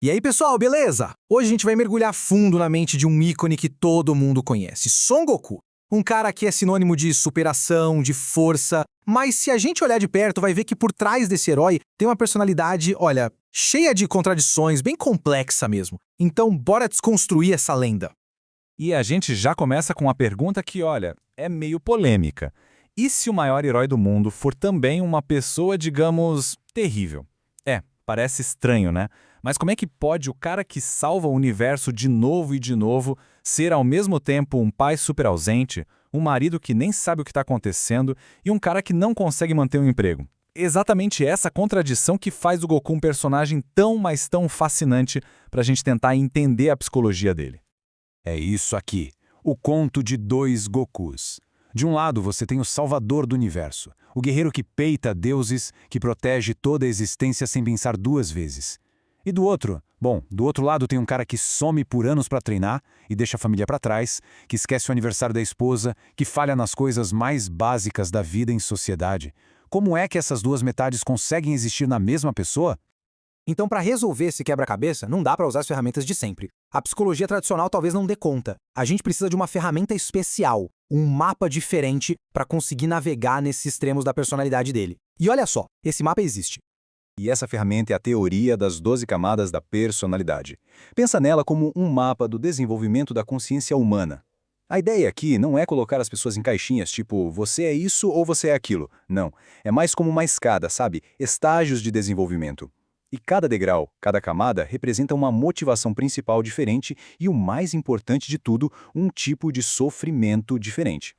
E aí, pessoal, beleza? Hoje a gente vai mergulhar fundo na mente de um ícone que todo mundo conhece, Son Goku. Um cara que é sinônimo de superação, de força, mas se a gente olhar de perto, vai ver que por trás desse herói tem uma personalidade, olha, cheia de contradições, bem complexa mesmo. Então, bora desconstruir essa lenda. E a gente já começa com uma pergunta que, olha, é meio polêmica. E se o maior herói do mundo for também uma pessoa, digamos, terrível? Parece estranho, né? Mas como é que pode o cara que salva o universo de novo e de novo ser ao mesmo tempo um pai super ausente, um marido que nem sabe o que está acontecendo e um cara que não consegue manter um emprego? Exatamente essa contradição que faz do Goku um personagem tão, mas tão fascinante para a gente tentar entender a psicologia dele. É isso aqui, o conto de dois Gokus. De um lado você tem o salvador do universo, o guerreiro que peita deuses, que protege toda a existência sem pensar duas vezes. E do outro lado tem um cara que some por anos para treinar e deixa a família para trás, que esquece o aniversário da esposa, que falha nas coisas mais básicas da vida em sociedade. Como é que essas duas metades conseguem existir na mesma pessoa? Então, para resolver esse quebra-cabeça, não dá para usar as ferramentas de sempre. A psicologia tradicional talvez não dê conta. A gente precisa de uma ferramenta especial, um mapa diferente para conseguir navegar nesses extremos da personalidade dele. E olha só, esse mapa existe. E essa ferramenta é a teoria das 12 camadas da personalidade. Pensa nela como um mapa do desenvolvimento da consciência humana. A ideia aqui não é colocar as pessoas em caixinhas, tipo, você é isso ou você é aquilo. Não, é mais como uma escada, sabe? Estágios de desenvolvimento. E cada degrau, cada camada, representa uma motivação principal diferente e, o mais importante de tudo, um tipo de sofrimento diferente.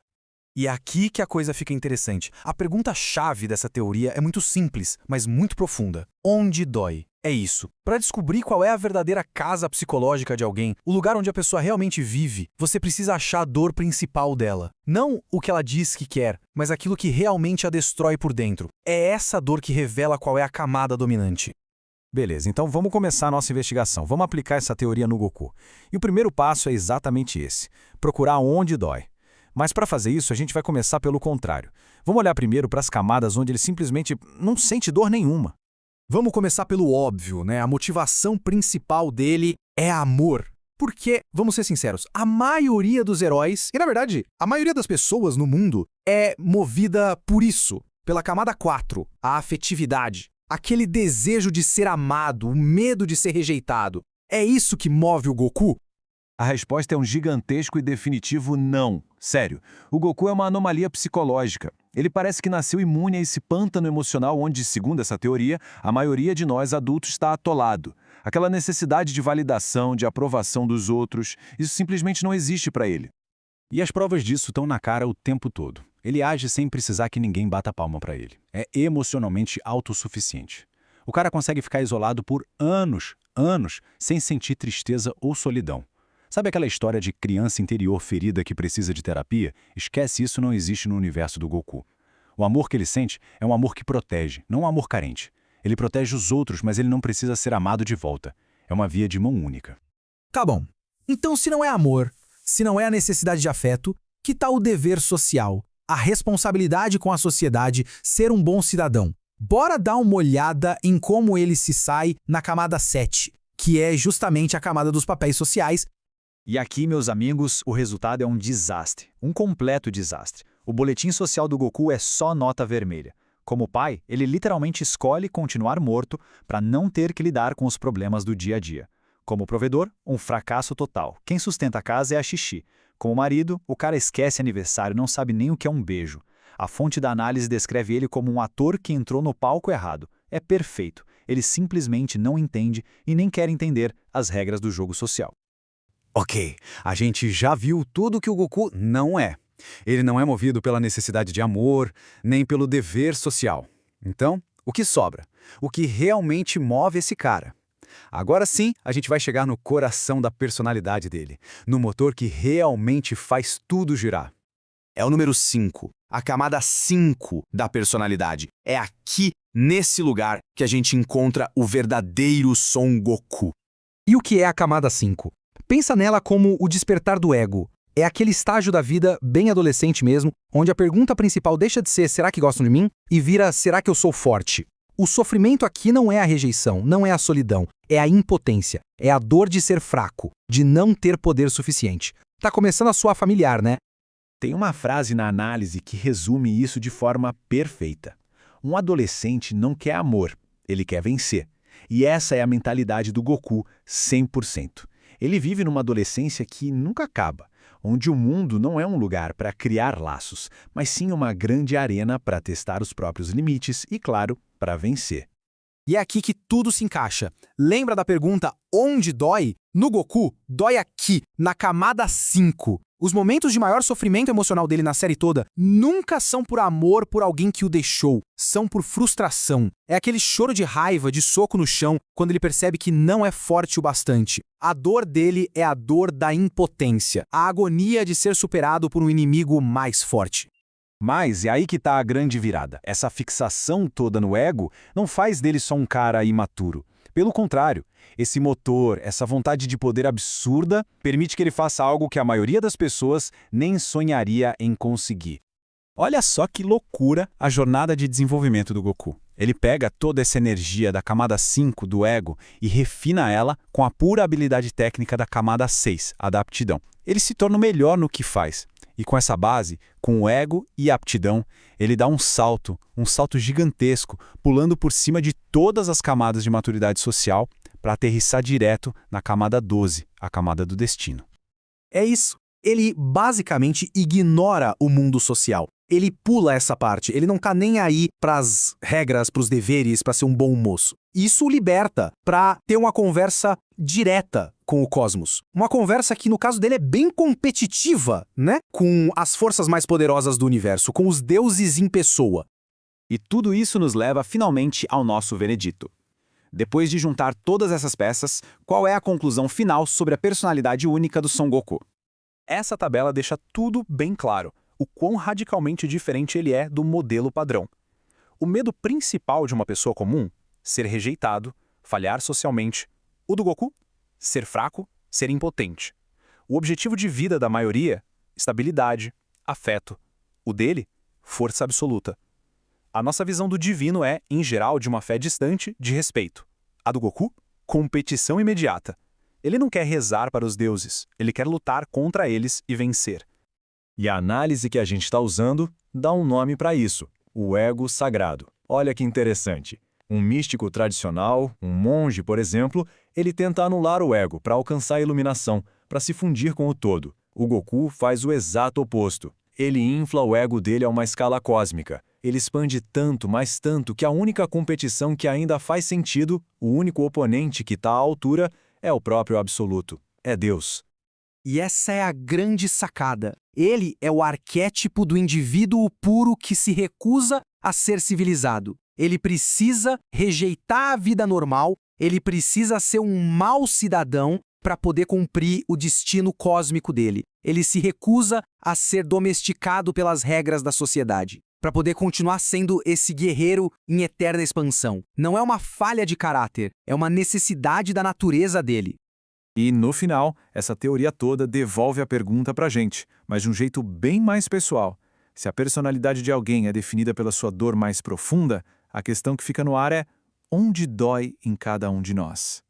E é aqui que a coisa fica interessante. A pergunta-chave dessa teoria é muito simples, mas muito profunda. Onde dói? É isso. Para descobrir qual é a verdadeira casa psicológica de alguém, o lugar onde a pessoa realmente vive, você precisa achar a dor principal dela. Não o que ela diz que quer, mas aquilo que realmente a destrói por dentro. É essa dor que revela qual é a camada dominante. Beleza, então vamos começar a nossa investigação. Vamos aplicar essa teoria no Goku. E o primeiro passo é exatamente esse: procurar onde dói. Mas para fazer isso, a gente vai começar pelo contrário. Vamos olhar primeiro para as camadas onde ele simplesmente não sente dor nenhuma. Vamos começar pelo óbvio, né? A motivação principal dele é amor. Porque, vamos ser sinceros, a maioria dos heróis, e na verdade, a maioria das pessoas no mundo, é movida por isso, pela camada 4, a afetividade. Aquele desejo de ser amado, o medo de ser rejeitado. É isso que move o Goku? A resposta é um gigantesco e definitivo não. Sério, o Goku é uma anomalia psicológica. Ele parece que nasceu imune a esse pântano emocional onde, segundo essa teoria, a maioria de nós adultos está atolado. Aquela necessidade de validação, de aprovação dos outros, isso simplesmente não existe para ele. E as provas disso estão na cara o tempo todo. Ele age sem precisar que ninguém bata palma para ele. É emocionalmente autossuficiente. O cara consegue ficar isolado por anos, sem sentir tristeza ou solidão. Sabe aquela história de criança interior ferida que precisa de terapia? Esquece, isso não existe no universo do Goku. O amor que ele sente é um amor que protege, não um amor carente. Ele protege os outros, mas ele não precisa ser amado de volta. É uma via de mão única. Tá bom. Então, se não é amor, se não é a necessidade de afeto, que tal o dever social? A responsabilidade com a sociedade, ser um bom cidadão. Bora dar uma olhada em como ele se sai na camada 7, que é justamente a camada dos papéis sociais. E aqui, meus amigos, o resultado é um desastre, um completo desastre. O boletim social do Goku é só nota vermelha. Como pai, ele literalmente escolhe continuar morto para não ter que lidar com os problemas do dia a dia. Como provedor, um fracasso total. Quem sustenta a casa é a Xixi. Como marido, o cara esquece aniversário, não sabe nem o que é um beijo. A fonte da análise descreve ele como um ator que entrou no palco errado. É perfeito. Ele simplesmente não entende e nem quer entender as regras do jogo social. Ok, a gente já viu tudo que o Goku não é. Ele não é movido pela necessidade de amor, nem pelo dever social. Então, o que sobra? O que realmente move esse cara? Agora sim, a gente vai chegar no coração da personalidade dele, no motor que realmente faz tudo girar. É o número 5, a camada 5 da personalidade. É aqui, nesse lugar, que a gente encontra o verdadeiro Son Goku. E o que é a camada 5? Pensa nela como o despertar do ego. É aquele estágio da vida, bem adolescente mesmo, onde a pergunta principal deixa de ser será que gostam de mim? E vira será que eu sou forte? O sofrimento aqui não é a rejeição, não é a solidão, é a impotência, é a dor de ser fraco, de não ter poder suficiente. Tá começando a soar familiar, né? Tem uma frase na análise que resume isso de forma perfeita. Um adolescente não quer amor, ele quer vencer. E essa é a mentalidade do Goku, 100%. Ele vive numa adolescência que nunca acaba, onde o mundo não é um lugar para criar laços, mas sim uma grande arena para testar os próprios limites e, claro, para vencer. E é aqui que tudo se encaixa. Lembra da pergunta onde dói? No Goku, dói aqui, na camada 5. Os momentos de maior sofrimento emocional dele na série toda nunca são por amor por alguém que o deixou, são por frustração. É aquele choro de raiva, de soco no chão, quando ele percebe que não é forte o bastante. A dor dele é a dor da impotência, a agonia de ser superado por um inimigo mais forte. Mas é aí que está a grande virada. Essa fixação toda no ego não faz dele só um cara imaturo. Pelo contrário, esse motor, essa vontade de poder absurda, permite que ele faça algo que a maioria das pessoas nem sonharia em conseguir. Olha só que loucura a jornada de desenvolvimento do Goku. Ele pega toda essa energia da camada 5 do ego e refina ela com a pura habilidade técnica da camada 6, a da aptidão. Ele se torna o melhor no que faz. E com essa base, com o ego e a aptidão, ele dá um salto gigantesco, pulando por cima de todas as camadas de maturidade social para aterrissar direto na camada 12, a camada do destino. É isso. Ele basicamente ignora o mundo social. Ele pula essa parte, ele não tá nem aí pras regras, pros deveres, pra ser um bom moço. Isso o liberta pra ter uma conversa direta com o cosmos. Uma conversa que, no caso dele, é bem competitiva, né? Com as forças mais poderosas do universo, com os deuses em pessoa. E tudo isso nos leva finalmente ao nosso veredito. Depois de juntar todas essas peças, qual é a conclusão final sobre a personalidade única do Son Goku? Essa tabela deixa tudo bem claro, o quão radicalmente diferente ele é do modelo padrão. O medo principal de uma pessoa comum, ser rejeitado, falhar socialmente. O do Goku, ser fraco, ser impotente. O objetivo de vida da maioria, estabilidade, afeto. O dele, força absoluta. A nossa visão do divino é, em geral, de uma fé distante, de respeito. A do Goku, competição imediata. Ele não quer rezar para os deuses, ele quer lutar contra eles e vencer. E a análise que a gente está usando dá um nome para isso, o ego sagrado. Olha que interessante. Um místico tradicional, um monge, por exemplo, ele tenta anular o ego para alcançar a iluminação, para se fundir com o todo. O Goku faz o exato oposto. Ele infla o ego dele a uma escala cósmica. Ele expande tanto, mais tanto, que a única competição que ainda faz sentido, o único oponente que está à altura, é o próprio absoluto. É Deus. E essa é a grande sacada. Ele é o arquétipo do indivíduo puro que se recusa a ser civilizado. Ele precisa rejeitar a vida normal, ele precisa ser um mau cidadão para poder cumprir o destino cósmico dele. Ele se recusa a ser domesticado pelas regras da sociedade, para poder continuar sendo esse guerreiro em eterna expansão. Não é uma falha de caráter, é uma necessidade da natureza dele. E, no final, essa teoria toda devolve a pergunta pra gente, mas de um jeito bem mais pessoal. Se a personalidade de alguém é definida pela sua dor mais profunda, a questão que fica no ar é: onde dói em cada um de nós?